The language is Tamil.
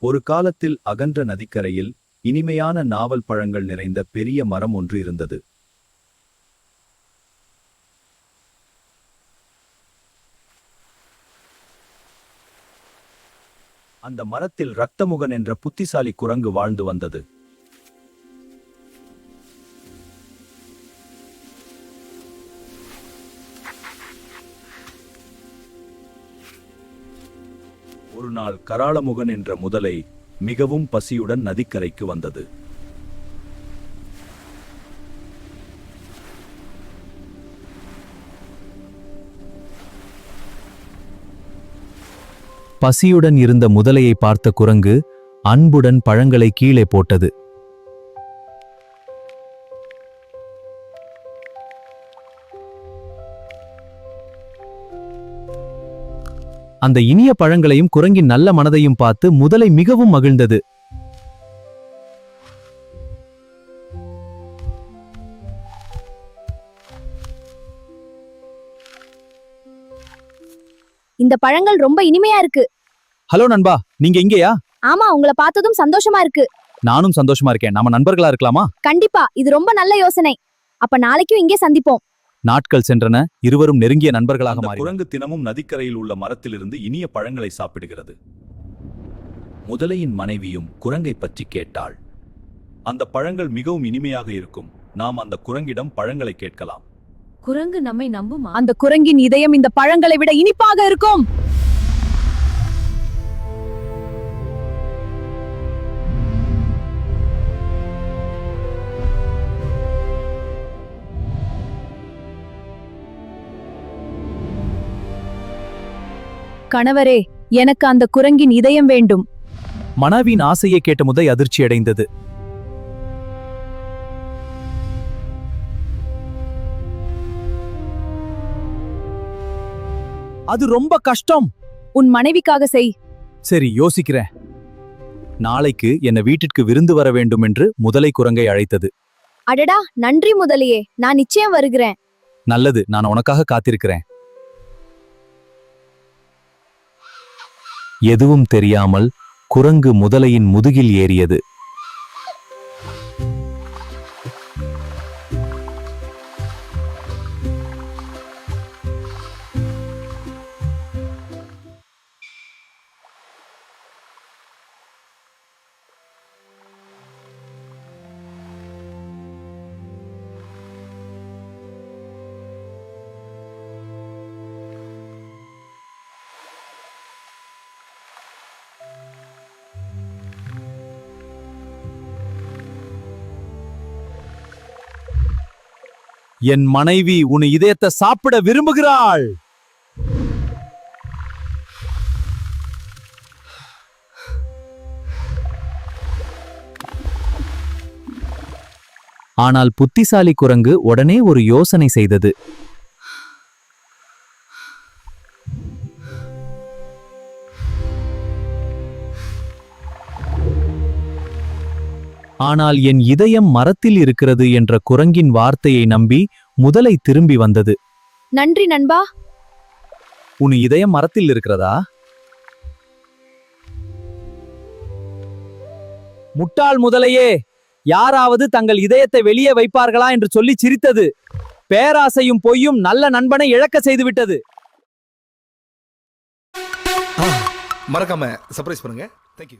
ஒரு காலத்தில் அகன்ற நதிக்கரையில் இனிமையான நாவல் பழங்கள் நிறைந்த பெரிய மரம் ஒன்று இருந்தது. அந்த மரத்தில் ரத்தமுகன் என்ற புத்திசாலி குரங்கு வாழ்ந்து வந்தது. ஒரு நாள் கராளமுகன் என்ற முதலை மிகவும் பசியுடன் நதிக்கரைக்கு வந்தது. பசியுடன் இருந்த முதலையை பார்த்த குரங்கு அன்புடன் பழங்களை கீழே போட்டது. அந்த இனிய பழங்களையும் குரங்கின் நல்ல மனதையும் பார்த்து முதலை மிகவும் மகிழ்ந்தது. இந்த பழங்கள் ரொம்ப இனிமையா இருக்கு. ஹலோ நண்பா, நீங்க இங்கேயா? ஆமா, உங்களை பார்த்ததும் சந்தோஷமா இருக்கு. நானும் சந்தோஷமா இருக்கேன். நாம நண்பர்களா இருக்கலாமா? கண்டிப்பா, இது ரொம்ப நல்ல யோசனை. அப்ப நாளைக்கும் இங்கே சந்திப்போம். நாட்கள் சென்றன. இருவரும் நெருங்கிய நண்பர்களாக அந்த மாறினர். குரங்கு தினமும் நதிக்கரையில் உள்ள மரத்திலிருந்து இனிய பழங்களை சாப்பிடுகிறது. முதலையின் மனைவியும் குரங்கை பற்றி கேட்டாள். அந்த பழங்கள் மிகவும் இனிமையாக இருக்கும். நாம் அந்த குரங்கிடம் பழங்களை கேட்கலாம். குரங்கு நம்மை நம்புமா? அந்த குரங்கின் இதயம் இந்த பழங்களை விட இனிப்பாக இருக்கும். கணவரே, எனக்கு அந்த குரங்கின் இதயம் வேண்டும். மனைவியின் ஆசையை கேட்ட முதலை அதிர்ச்சியடைந்தது. அது ரொம்ப கஷ்டம். உன் மனைவிக்காக செய். சரி, யோசிக்கிறேன். நாளைக்கு என்ன வீட்டிற்கு விருந்து வர வேண்டும் என்று முதலை குரங்கை அழைத்தது. அடடா, நன்றி முதலியே, நான் நிச்சயம் வருகிறேன். நல்லது, நான் உனக்காக காத்திருக்கிறேன். எதுவும் தெரியாமல் குரங்கு முதலையின் முதுகில் ஏறியது. என் மனைவி உன் இதயத்தை சாப்பிட விரும்புகிறாள். ஆனால் புத்திசாலி குரங்கு உடனே ஒரு யோசனை செய்தது. ஆனால் என் இதயம் மரத்தில் இருக்கிறது என்ற குரங்கின் வார்த்தையை நம்பி முதலை திரும்பி வந்தது. நன்றி நண்பா. உன் இதயம் மரத்தில் இருக்கிறதா? முட்டாள் முதலையே, யாராவது தங்கள் இதயத்தை வெளியே வைப்பார்களா என்று சொல்லி சிரித்தது. பேராசையும் பொய்யும் நல்ல நண்பனை இழக்க செய்துவிட்டது. மறக்காம சர்ப்ரைஸ் பண்ணுங்க. தேங்க்யூ.